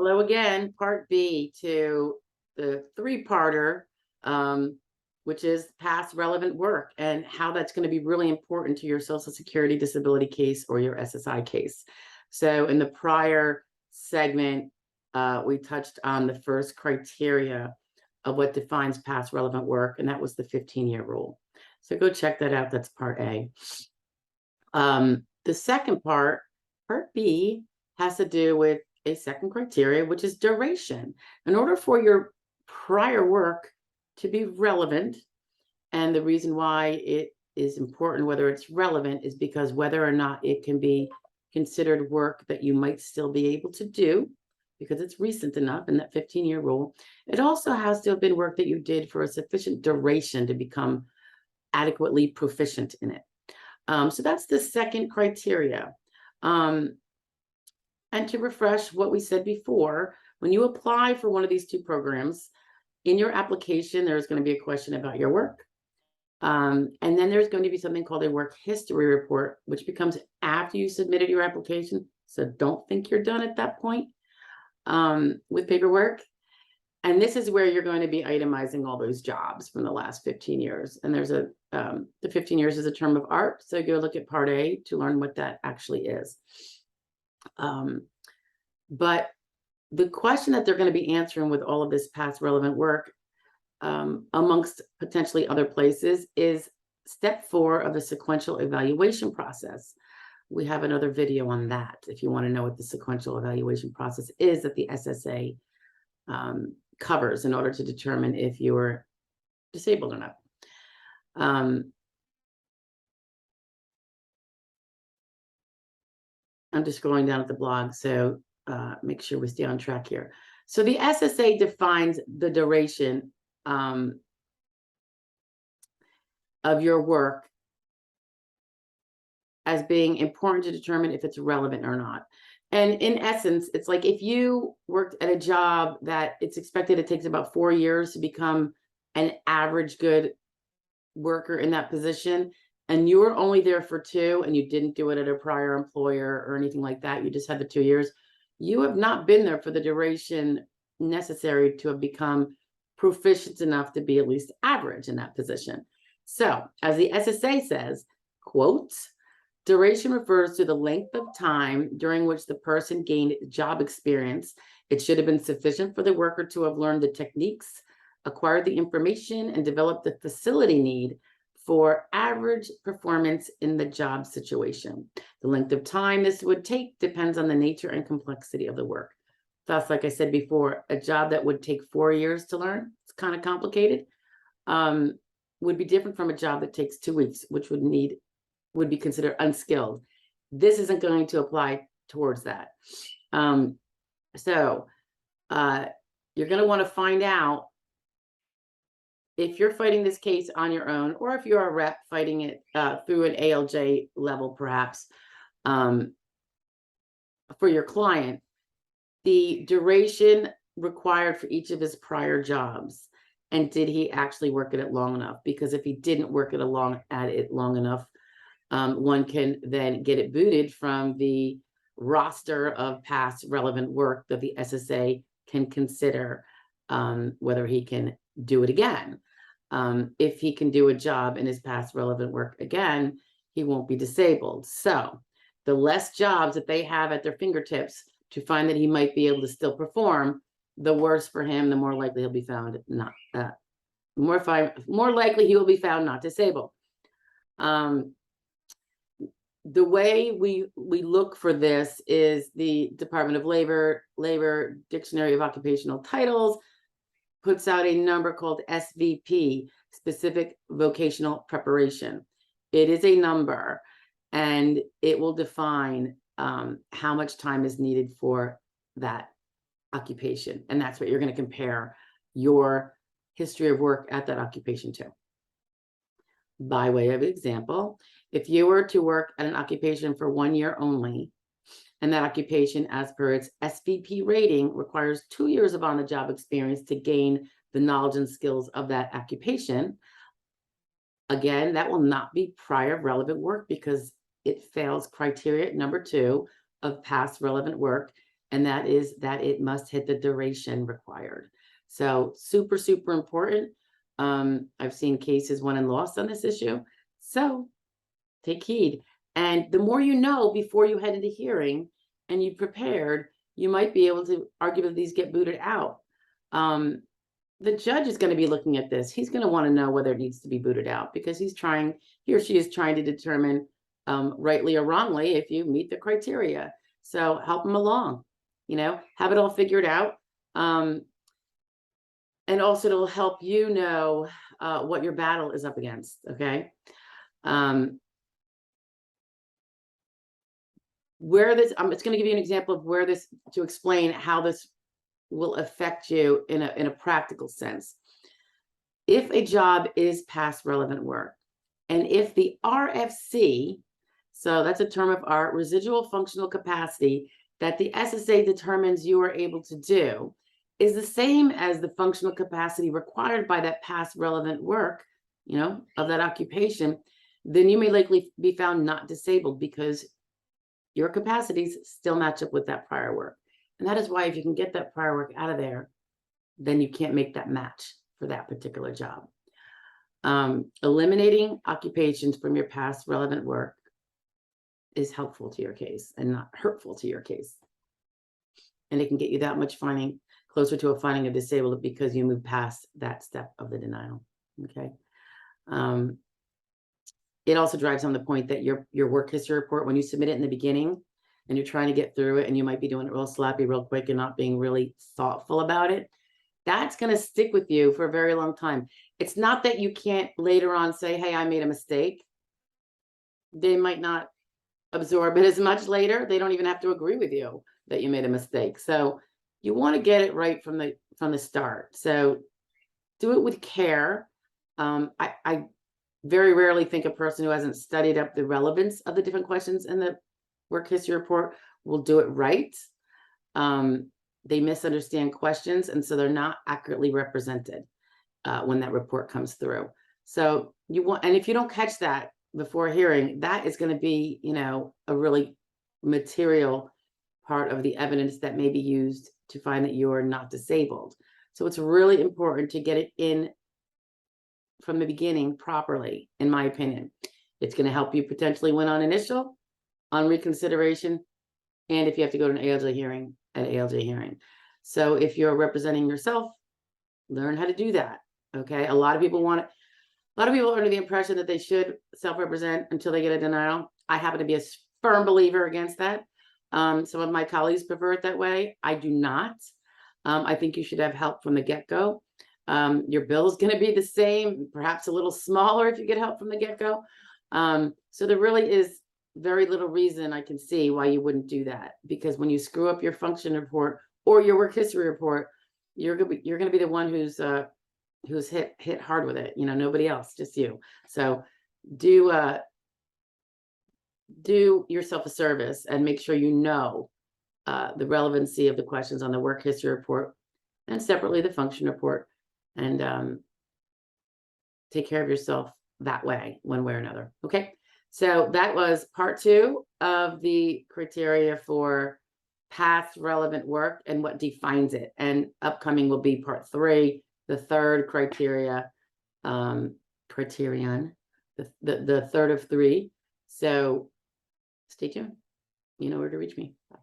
Hello again, part B to the three-parter, which is past relevant work and how that's going to be really important to your Social Security disability case or your SSI case. So in the prior segment, we touched on the first criteria of what defines past relevant work, and that was the 15-year rule. So go check that out. That's part A. The second part B, has to do with a second criteria, which is duration. In order for your prior work to be relevant, and the reason why it is important whether it's relevant is because whether or not it can be considered work that you might still be able to do because it's recent enough in that 15-year rule. It also has to have been work that you did for a sufficient duration to become adequately proficient in it. So that's the second criteria. And to refresh what we said before, when you apply for one of these two programs, in your application, there's going to be a question about your work. And then there's going to be something called a work history report, which becomes after you submitted your application. So don't think you're done at that point with paperwork. And this is where you're going to be itemizing all those jobs from the last 15 years. And there's the 15 years is a term of art. So go look at part A to learn what that actually is. But the question that they're going to be answering with all of this past relevant work, amongst potentially other places, is step 4 of the sequential evaluation process. We have another video on that if you want to know what the sequential evaluation process is that the SSA covers in order to determine if you're disabled or not. I'm just scrolling down at the blog, so make sure we stay on track here. So the SSA defines the duration of your work as being important to determine if it's relevant or not. And in essence, it's like if you worked at a job that it's expected it takes about 4 years to become an average good worker in that position, and you were only there for 2 and you didn't do it at a prior employer or anything like that, you just had the 2 years, you have not been there for the duration necessary to have become proficient enough to be at least average in that position. So as the SSA says, quote, duration refers to the length of time during which the person gained job experience. It should have been sufficient for the worker to have learned the techniques, acquired the information, and developed the facility need for average performance in the job situation. The length of time this would take depends on the nature and complexity of the work. Thus, like I said before, a job that would take 4 years to learn, it's kind of complicated, would be different from a job that takes 2 weeks, which would be considered unskilled. This isn't going to apply towards that. So you're going to want to find out if you're fighting this case on your own, or if you're a rep fighting it through an ALJ level, perhaps, for your client, the duration required for each of his prior jobs, and did he actually work at it long enough? Because if he didn't work at it long enough, one can then get it booted from the roster of past relevant work that the SSA can consider whether he can do it again. If he can do a job in his past relevant work again, he won't be disabled. So the less jobs that they have at their fingertips to find that he might be able to still perform, the worse for him, the more likely he'll be found not more likely he will be found not disabled. The way we look for this is the Department of Labor Dictionary of Occupational Titles puts out a number called SVP, Specific Vocational Preparation. It is a number, and it will define how much time is needed for that occupation. And that's what you're going to compare your history of work at that occupation to. By way of example, if you were to work at an occupation for 1 year only, and that occupation, as per its SVP rating, requires 2 years of on-the-job experience to gain the knowledge and skills of that occupation, again, that will not be prior relevant work because it fails criteria number 2 of past relevant work, and that is that it must hit the duration required. So super, super important. I've seen cases won and lost on this issue. So take heed. And the more you know before you head into hearing and you prepared, you might be able to arguably these get booted out. The judge is going to be looking at this. He's going to want to know whether it needs to be booted out because he or she is trying to determine rightly or wrongly if you meet the criteria. So help them along, have it all figured out. And also it'll help you know what your battle is up against, okay? Where this, it's going to give you an example of where this, to explain how this will affect you in a practical sense. If a job is past relevant work, and if the RFC, so that's a term of art, residual functional capacity, that the SSA determines you are able to do, is the same as the functional capacity required by that past relevant work, of that occupation, then you may likely be found not disabled because your capacities still match up with that prior work. And that is why if you can get that prior work out of there, then you can't make that match for that particular job. Eliminating occupations from your past relevant work is helpful to your case and not hurtful to your case. And it can get you that much closer to a finding of disabled because you move past that step of the denial, okay? It also drives home the point that your work history report, when you submit it in the beginning and you're trying to get through it and you might be doing it real sloppy, real quick and not being really thoughtful about it, that's going to stick with you for a very long time. It's not that you can't later on say, hey, I made a mistake. They might not absorb it as much later. They don't even have to agree with you that you made a mistake. So you want to get it right from the start. So do it with care. I very rarely think a person who hasn't studied up the relevance of the different questions in the work history report will do it right. They misunderstand questions, and so they're not accurately represented when that report comes through. So and if you don't catch that before hearing, that is going to be, a really material part of the evidence that may be used to find that you're not disabled. So it's really important to get it in from the beginning properly, in my opinion. It's going to help you potentially win on initial, on reconsideration, and if you have to go to an ALJ hearing, at ALJ hearing. So if you're representing yourself, learn how to do that. Okay. A lot of people are under the impression that they should self-represent until they get a denial. I happen to be a firm believer against that. Some of my colleagues prefer it that way. I do not. I think you should have help from the get-go. Your bill is going to be the same, perhaps a little smaller if you get help from the get-go. So there really is very little reason I can see why you wouldn't do that, because when you screw up your function report or your work history report, you're going to be the one who's hit hard with it. Nobody else, just you. So do yourself a service and make sure the relevancy of the questions on the work history report and separately the function report, and take care of yourself that way, one way or another. Okay. So that was part 2 of the criteria for past relevant work and what defines it. And upcoming will be part 3, the third criterion, the third of 3. So stay tuned. You know where to reach me. Bye.